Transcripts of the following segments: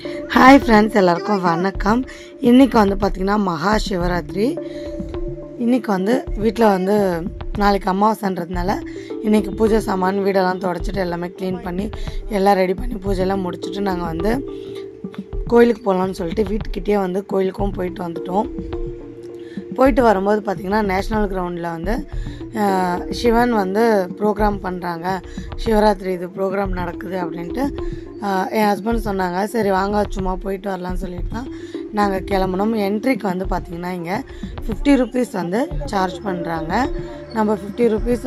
Hi friends, எல்லாருக்கும் வணக்கம். இன்றைக்கி வந்து பார்த்திங்கன்னா மகா சிவராத்திரி. இன்றைக்கி வந்து வீட்டில் நாளைக்கு அமாவாசைன்றதுனால இன்றைக்கி பூஜை சாமான் வீடெல்லாம் துடைச்சிட்டு எல்லாமே க்ளீன் பண்ணி எல்லாம் ரெடி பண்ணி பூஜையெல்லாம் முடிச்சுட்டு நாங்கள் கோயிலுக்கு போகலான்னு சொல்லிட்டு வீட்டுக்கிட்டே கோயிலுக்கும் போயிட்டு வந்துட்டோம். போயிட்டு வரும்போது பார்த்திங்கன்னா நேஷ்னல் கிரவுண்டில் சிவன் ப்ரோக்ராம் பண்ணுறாங்க, சிவராத்திரி இது ப்ரோக்ராம் நடக்குது அப்படின்ட்டு என் ஹஸ்பண்ட் சொன்னாங்க. சரி வாங்க சும்மா போயிட்டு வரலான்னு சொல்லிட்டு தான் நாங்கள் கிளம்புனோம். என்ட்ரிக்கு பார்த்திங்கன்னா இங்கே 50 ருபீஸ் சார்ஜ் பண்ணுறாங்க. நம்ம 50 ருபீஸ்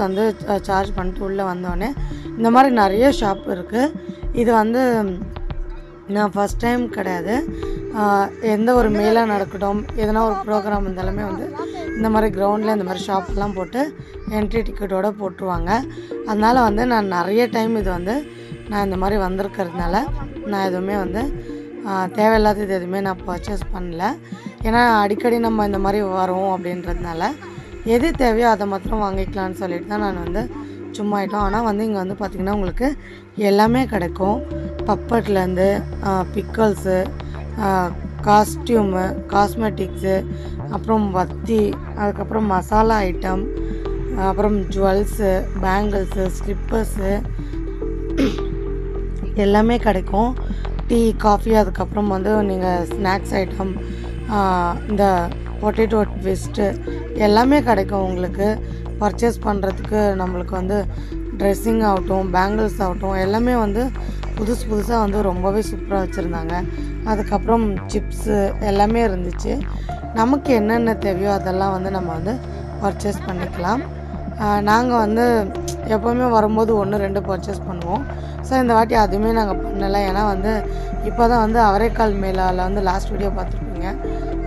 சார்ஜ் பண்ணிட்டு உள்ளே வந்தோடனே இந்த மாதிரி நிறைய ஷாப் இருக்குது. இது நான் ஃபஸ்ட் டைம் கிடையாது. எந்த ஒரு மேலா நடக்கட்டும், எதனா ஒரு ப்ரோக்ராம் இருந்தாலுமே இந்த மாதிரி கிரவுண்டில் இந்த மாதிரி ஷாப்லாம் போட்டு என்ட்ரி டிக்கெட்டோடு போட்டுருவாங்க. அதனால் நான் நிறைய டைம் நான் இந்த மாதிரி வந்திருக்கிறதுனால நான் எதுவுமே தேவையில்லாதது எதுவுமே நான் பர்ச்சேஸ் பண்ணல. ஏன்னா அடிக்கடி நம்ம இந்த மாதிரி வரோம் அப்படின்றதுனால எது தேவையோ அதை மாத்திரம் வாங்கிக்கலான்னு சொல்லிட்டு தான் நான் சும்மா ஆகிட்டோம். ஆனால் இங்கே பார்த்திங்கன்னா உங்களுக்கு எல்லாமே கிடைக்கும். பப்பட்லேருந்து பிக்கல்ஸு, காஸ்டியூமு, காஸ்மெட்டிக்ஸு, அப்புறம் வத்தி, அதுக்கப்புறம் மசாலா ஐட்டம், அப்புறம் ஜுவல்ஸு, பேங்கிள்ஸு, ஸ்லிப்பர்ஸு எல்லாமே கிடைக்கும். டீ, காஃபி, அதுக்கப்புறம் நீங்கள் ஸ்நாக்ஸ் ஐட்டம், இந்த பொட்டேட்டோ ட்விஸ்ட்டு எல்லாமே கிடைக்கும். உங்களுக்கு பர்ச்சேஸ் பண்ணுறதுக்கு நம்மளுக்கு ட்ரெஸ்ஸிங் ஆகட்டும், பேங்கிள்ஸ் ஆகட்டும் எல்லாமே புதுசாக ரொம்பவே சூப்பராக வச்சுருந்தாங்க. அதுக்கப்புறம் சிப்ஸு எல்லாமே இருந்துச்சு. நமக்கு என்னென்ன தேவையோ அதெல்லாம் நம்ம பர்ச்சேஸ் பண்ணிக்கலாம். நாங்கள் எப்போவுமே வரும்போது 1-2 பர்ச்சேஸ் பண்ணுவோம். ஸோ இந்த வாட்டி அதுவுமே நாங்கள் பண்ணலை. ஏன்னா இப்போ தான் அவரைக்கால் மேலால் லாஸ்ட் வீடியோ பார்த்துருப்பீங்க.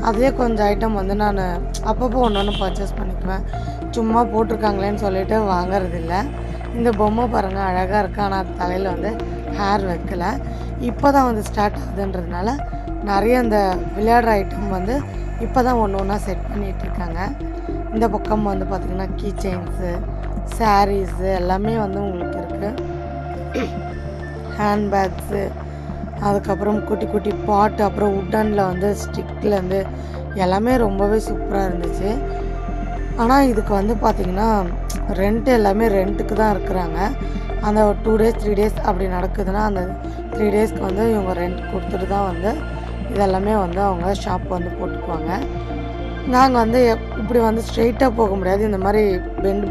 அதே கொஞ்சம் ஐட்டம் நான் அப்பப்போ ஒன்று பர்ச்சேஸ் பண்ணிக்குவேன். சும்மா போட்டிருக்காங்களேன்னு சொல்லிட்டு வாங்கறதில்ல. இந்த பொம்மை பாருங்கள் அழகாக இருக்குது, ஆனால் அது தலையில் ஹேர் வைக்கல. இப்போ தான் ஸ்டார்ட் ஆகுதுன்றதுனால நிறைய இந்த விளையாடுற ஐட்டம் இப்போ தான் ஒன்று ஒன்றா செட் பண்ணிகிட்ருக்காங்க. இந்த பக்கம் பார்த்திங்கன்னா கீ செயின்ஸு, சாரீஸு எல்லாமே உங்களுக்கு இருக்குது. ஹேண்ட்பேக்ஸு, அதுக்கப்புறம் குட்டி குட்டி பாட்டு, அப்புறம் உட்டனில் ஸ்டிக்லேருந்து எல்லாமே ரொம்பவே சூப்பராக இருந்துச்சு. ஆனால் இதுக்கு பார்த்திங்கன்னா ரெண்ட் எல்லாமே ரெண்ட்டுக்கு தான் இருக்கிறாங்க. அந்த 2 days 3 days அப்படி நடக்குதுன்னா அந்த 3 daysக்கு இவங்க ரெண்ட் கொடுத்துட்டு தான் இதெல்லாமே அவங்க ஷாப் போட்டுக்குவாங்க. நாங்கள் இப்படி ஸ்ட்ரெயிட்டாக போக முடியாது, இந்த மாதிரி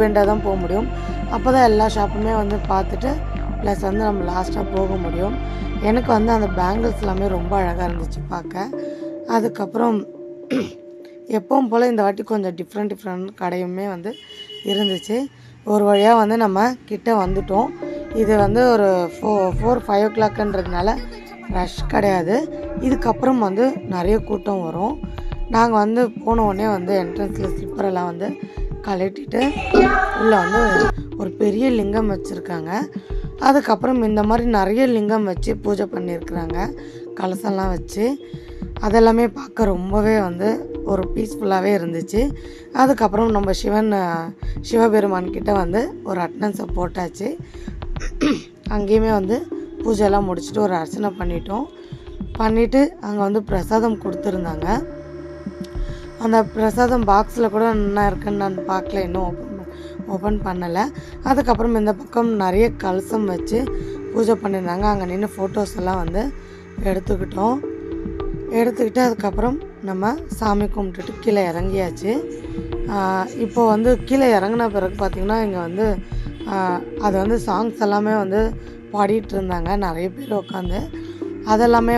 பெண்டாக தான் போக முடியும். அப்போ தான் எல்லா ஷாப்புமே பார்த்துட்டு ப்ளஸ் நம்ம லாஸ்ட்டாக போக முடியும். எனக்கு அந்த பேங்கிள்ஸ் எல்லாமே ரொம்ப அழகாக இருந்துச்சு பார்க்க. அதுக்கப்புறம் எப்பவும் போல் இந்த வாட்டி கொஞ்சம் டிஃப்ரெண்ட் கடையுமே இருந்துச்சு. ஒரு வழியாக நம்ம கிட்ட வந்துட்டோம். இது ஒரு 4-5 o'clockன்றதுனால ரஷ் கிடையாது. இதுக்கப்புறம் நிறைய கூட்டம் வரும். நாங்கள் போன உடனே என்ட்ரன்ஸில் ஸ்லிப்பரெல்லாம் கழட்டிட்டு உள்ளே ஒரு பெரிய லிங்கம் வச்சுருக்காங்க. அதுக்கப்புறம் இந்த மாதிரி நிறைய லிங்கம் வச்சு பூஜை பண்ணியிருக்கிறாங்க, கலசம்லாம் வச்சு. அதெல்லாமே பார்க்க ரொம்பவே ஒரு பீஸ்ஃபுல்லாகவே இருந்துச்சு. அதுக்கப்புறம் நம்ம சிவபெருமான் கிட்ட ஒரு அட்டனன்ஸை போட்டாச்சு. அங்கேயுமே பூஜையெல்லாம் முடிச்சுட்டு ஒரு அர்ச்சனை பண்ணிவிட்டு அங்கே பிரசாதம் கொடுத்துருந்தாங்க. அந்த பிரசாதம் பாக்ஸில் கூட என்ன இருக்குன்னு நான் பார்க்கல, இன்னும் ஓப்பன் பண்ணலை. அதுக்கப்புறம் இந்த பக்கம் நிறைய கலசம் வச்சு பூஜை பண்ணியிருந்தாங்க. அங்கே நின்று ஃபோட்டோஸ் எல்லாம் எடுத்துக்கிட்டு அதுக்கப்புறம் நம்ம சாமி கும்பிட்டுட்டு கீழே இறங்கியாச்சு. இப்போது கீழே இறங்கின பிறகு பார்த்திங்கன்னா இங்கே அது சாங்ஸ் எல்லாமே பாடிட்டு இருந்தாங்க நிறைய பேர் உட்காந்து. அதெல்லாமே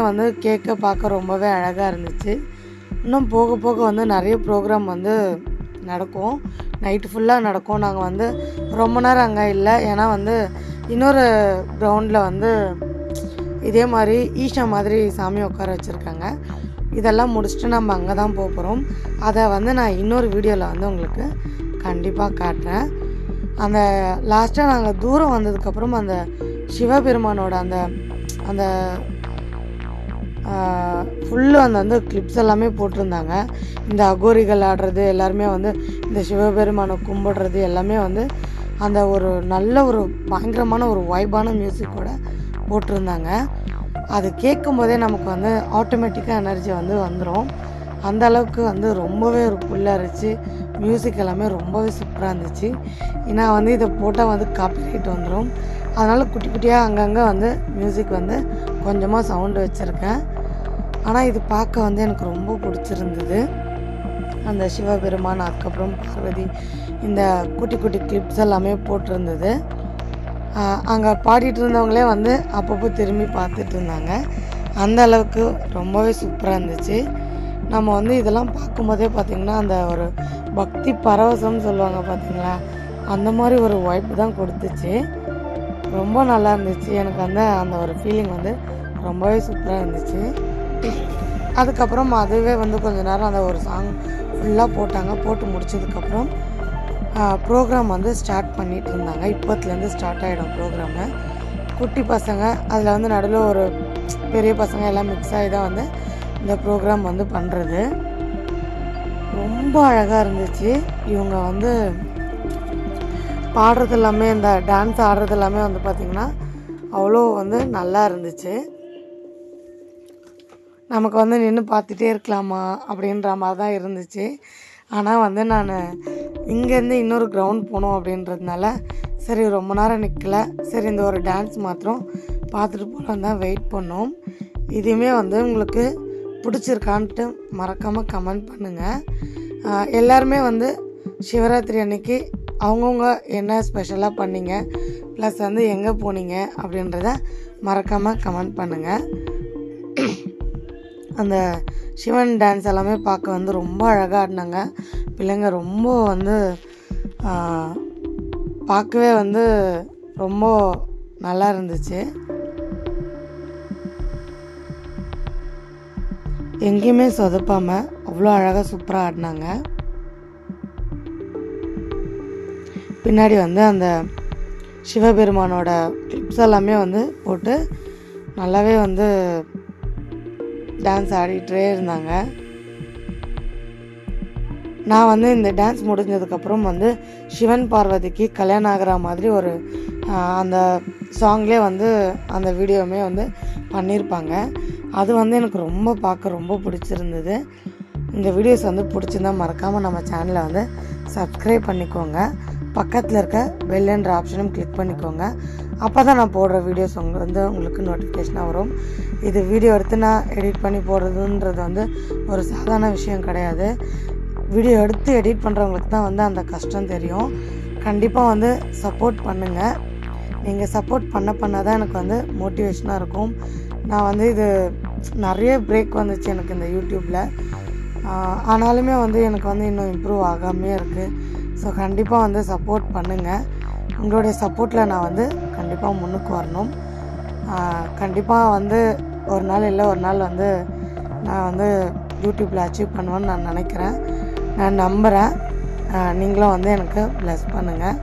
கேட்க பார்க்க ரொம்பவே அழகாக இருந்துச்சு. இன்னும் போக போக நிறைய ப்ரோக்ராம் நடக்கும், நைட்டு ஃபுல்லாக நடக்கும். நாங்கள் ரொம்ப நேரம் அங்கே இல்லை, ஏன்னா இன்னொரு கிரவுண்டில் இதே மாதிரி ஈஷா மாதிரி சாமி உட்கார வச்சுருக்காங்க. இதெல்லாம் முடிச்சுட்டு நம்ம அங்கே தான் போகிறோம். அதை நான் இன்னொரு வீடியோவில் உங்களுக்கு கண்டிப்பாக காட்டுறேன். அந்த லாஸ்ட்டாக நாங்கள் தூரம் வந்ததுக்கப்புறம் அந்த சிவபெருமானோட அந்த ஃபுல்லு கிளிப்ஸ் எல்லாமே போட்டிருந்தாங்க. இந்த அகோரிகள் ஆடுறது எல்லாருமே இந்த சிவபெருமானை கும்பிடுறது எல்லாமே அந்த ஒரு நல்ல ஒரு பயங்கரமான ஒரு வைபான மியூசிக்கோட போட்டிருந்தாங்க. அது கேட்கும்போதே நமக்கு வந்து ஆட்டோமேட்டிக்காக எனர்ஜி வந்து வந்துடும். அந்த அளவுக்கு வந்து ரொம்பவே ஒரு புல்லரிச்சு மியூசிக் எல்லாமே ரொம்பவே சூப்பராக இருந்துச்சு. நான் வந்து இதை போட்டால் வந்து காப்பிரைட் வந்துடும். அதனால் குட்டி குட்டியாக அங்கங்கே வந்து மியூசிக் வந்து கொஞ்சமாக சவுண்டு வச்சுருக்கேன். ஆனால் இது பார்க்க வந்து எனக்கு ரொம்ப பிடிச்சிருந்தது. அந்த சிவபெருமான், அதுக்கப்புறம் பார்வதி, இந்த குட்டி குட்டி கிளிப்ஸ் எல்லாமே போட்டிருந்தது. அங்கே பாடிட்டு இருந்தவங்களே வந்து அப்பப்போ திரும்பி பார்த்துட்டு இருந்தாங்க. அந்த அளவுக்கு ரொம்பவே சூப்பராக இருந்துச்சு. நம்ம வந்து இதெல்லாம் பார்க்கும்போதே பார்த்திங்கன்னா அந்த ஒரு பக்தி பரவசம்னு சொல்லுவாங்க பார்த்திங்களா, அந்த மாதிரி ஒரு வைப் தான் கொடுத்துச்சு. ரொம்ப நல்லா இருந்துச்சு. எனக்கு வந்து அந்த ஒரு ஃபீலிங் வந்து ரொம்பவே சூப்பராக இருந்துச்சு. அதுக்கப்புறம் அதுவே வந்து கொஞ்ச நேரம் அந்த ஒரு சாங் ஃபுல்லாக போட்டாங்க. போட்டு முடிச்சதுக்கப்புறம் ப்ரோக்ராம் வந்து ஸ்டார்ட் பண்ணிகிட்டு இருந்தாங்க. இப்போத்துலேருந்து ஸ்டார்ட் ஆகிடும் ப்ரோக்ராமு. குட்டி பசங்க, அதில் வந்து நடுவில் ஒரு பெரிய பசங்க எல்லாம் மிக்ஸ் ஆகி தான் வந்து இந்த ப்ரோக்ராம் வந்து பண்ணுறது. ரொம்ப அழகாக இருந்துச்சு. இவங்க வந்து பாடுறது எல்லாமே, இந்த டான்ஸ் ஆடுறது எல்லாமே வந்து பார்த்திங்கன்னா அவ்வளோ வந்து நல்லா இருந்துச்சு. நமக்கு வந்து நின்று பார்த்துட்டே இருக்கலாமா அப்படின்ற மாதிரி தான் இருந்துச்சு. ஆனால் வந்து நான் இங்கேருந்து இன்னொரு கிரவுண்ட் போகணும் அப்படின்றதுனால சரி ரொம்ப நேரம் நிற்கல, சரி இந்த ஒரு டான்ஸ் மாத்திரம் பார்த்துட்டு போகலான்னு தான் வெயிட் பண்ணோம். இதுவுமே வந்து உங்களுக்கு பிடிச்சிருக்கான்ட்டு மறக்காமல் கமெண்ட் பண்ணுங்கள். எல்லாருமே வந்து சிவராத்திரி அன்னைக்கு அவங்கவுங்க என்ன ஸ்பெஷலாக பண்ணிங்க, ப்ளஸ் வந்து எங்கே போனீங்க அப்படின்றத மறக்காமல் கமெண்ட் பண்ணுங்கள். அந்த சிவன் டான்ஸ் எல்லாமே பார்க்க வந்து ரொம்ப அழகாக ஆடினாங்க. பிள்ளைங்க ரொம்ப வந்து பார்க்கவே வந்து ரொம்ப நல்லா இருந்துச்சு. எங்கேயுமே சொதப்பாமல் அவ்வளோ அழகாக சூப்பராக ஆடினாங்க. பின்னாடி வந்து அந்த சிவபெருமானோட கிளிப்ஸ் எல்லாமே வந்து போட்டு நல்லாவே வந்து டான்ஸ் ஆடிகிட்டே இருந்தாங்க. நான் வந்து இந்த டான்ஸ் முடிஞ்சதுக்கப்புறம் வந்து சிவன் பார்வதிக்கு கல்யாணம் ஆகிற மாதிரி ஒரு அந்த சாங்லேயே வந்து அந்த வீடியோவுமே வந்து பண்ணியிருப்பாங்க. அது வந்து எனக்கு ரொம்ப பார்க்க ரொம்ப பிடிச்சிருந்தது. இந்த வீடியோஸ் வந்து பிடிச்சிருந்தா மறக்காமல் நம்ம சேனலை வந்து சப்ஸ்கிரைப் பண்ணிக்கோங்க. பக்கத்தில் இருக்க பெல் என்ற ஆப்ஷனும் கிளிக் பண்ணிக்கோங்க. அப்போ தான் நான் போடுற வீடியோஸ் உங்களுக்கு நோட்டிஃபிகேஷனாக வரும். இது வீடியோ எடுத்து நான் எடிட் பண்ணி போடுறதுன்றது வந்து ஒரு சாதாரண விஷயம் கிடையாது. வீடியோ எடுத்து எடிட் பண்ணுறவங்களுக்கு தான் வந்து அந்த கஷ்டம் தெரியும். கண்டிப்பாக வந்து சப்போர்ட் பண்ணுங்கள். நீங்கள் சப்போர்ட் பண்ண தான் எனக்கு வந்து மோட்டிவேஷனாக இருக்கும். நான் வந்து இது நிறைய பிரேக் வந்துச்சு எனக்கு இந்த யூடியூப்பில். ஆனாலுமே வந்து எனக்கு வந்து இன்னும் இம்ப்ரூவ் ஆகாமே இருக்குது. ஸோ கண்டிப்பாக வந்து சப்போர்ட் பண்ணுங்கள். உங்களுடைய சப்போர்ட்டில் நான் வந்து கண்டிப்பாக முன்னுக்கு வரணும். கண்டிப்பாக வந்து ஒரு நாள் இல்லை ஒரு நாள் வந்து நான் வந்து யூடியூப்பில் அச்சீவ் பண்ணுவேன்னு நான் நினைக்கிறேன். நான் நம்புகிறேன். நீங்களும் வந்து எனக்கு ப்ளஸ் பண்ணுங்கள்.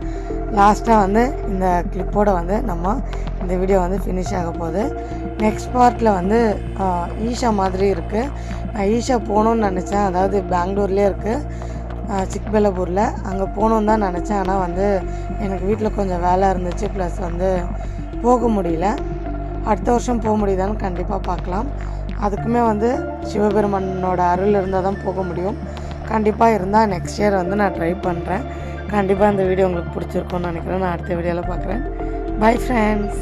லாஸ்ட்டாக வந்து இந்த கிளிப்போடு வந்து நம்ம இந்த வீடியோ வந்து ஃபினிஷ் ஆக போகுது. நெக்ஸ்ட் பார்ட்டில் வந்து ஈஷா மாதிரி இருக்குது. நான் ஈஷா போகணுன்னு நினச்சேன். அதாவது பெங்களூர்லேயே இருக்குது, சிக்பெல்லபூரில். அங்கே போகணுன்னு தான் நினச்சேன். ஆனால் வந்து எனக்கு வீட்டில் கொஞ்சம் வேலை இருந்துச்சு, ப்ளஸ் வந்து போக முடியல. அடுத்த வருஷம் போக முடியுதான்னு கண்டிப்பாக பார்க்கலாம். அதுக்குமே வந்து சிவபெருமானோட அருள் இருந்தால் தான் போக முடியும். கண்டிப்பாக இருந்தால் நெக்ஸ்ட் இயர் வந்து நான் ட்ரை பண்ணுறேன். கண்டிப்பாக இந்த வீடியோ உங்களுக்கு பிடிச்சிருக்கும்னு நினைக்கிறேன். நான் அடுத்த வீடியோவில் பார்க்குறேன். Bye friends.